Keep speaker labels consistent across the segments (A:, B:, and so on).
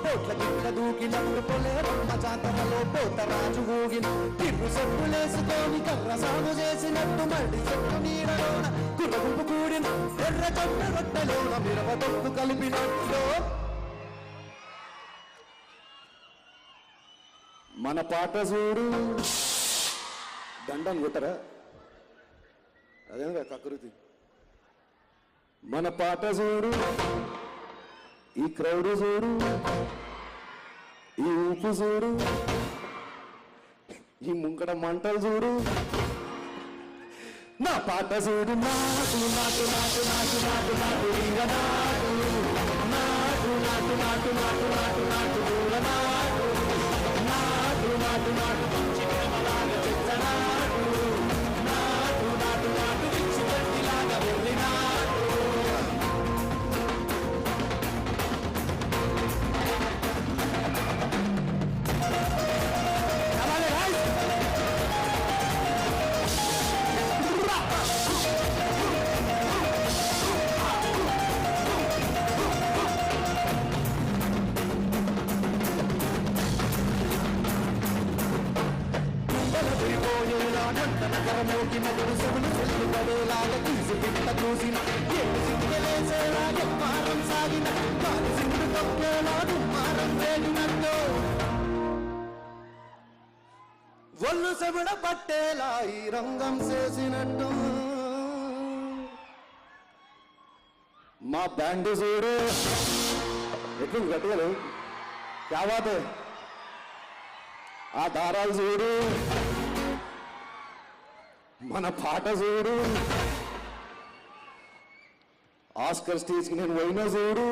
A: పోట్ల గిట్ల దూకినప్పుడు పొలేరమ్మ జాతరలో పోతరాజు ఊగిన తిరుగు చెప్పులేసుకొని కర్ర సాగు చేసినట్టు మడి చెట్టు నీడలోన కుర్రగుంపు కూడిన ఎర్ర చొట్ట రొట్టెలోన మిరప తొట్టు కలిపినట్లు మన పాట చూడు దండం కొట్టరా అదేగా కకృతి మన పాట చూడు ఈ క్రౌడ్ చూడు ఈ ఊపు చూడు ఈ ముంకడ మంటలు చూడు నా పాట చూడు నాటు నాటు నాటు నాటు నాటు నాటు వీర నాటు నాటు నాటు నాటు నాటు నాటు నాటు దూర నాటు నాటు నాటు నాటు మంచి ప్రేమలాగా చెత్తనాటు నాటు నాటు నాటు విచ్చి గట్టిలాగా వెళ్ళి నాటు నగరమోకి నగరు సభలు చెల్లు పడేలాగా తీసి పిట్ట చూసిన ఏడు సింగలేసేలా ఎమ్మారం సాగిన కాలు సింగు తొక్కేలా దుమ్మారం వేగినట్టు ఒళ్ళు సెబడ పట్టేలా ఈ రంగం చేసినట్టు మా బ్యాండ్ చూడు ఎట్లు గట్టిగలు క్యాబాతే ఆ దారాలు చూడు మన పాట చూడు ఆస్కర్ స్టేజ్కి నేను పోయిన చూడు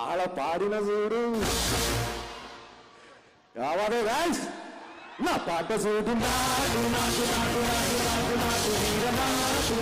A: ఆడ పాడిన చూడు కావాలే గాయ్స్ నా పాట చూడు నాటు నాటు నాటు నాటు నాటు నాటు వీర నాటు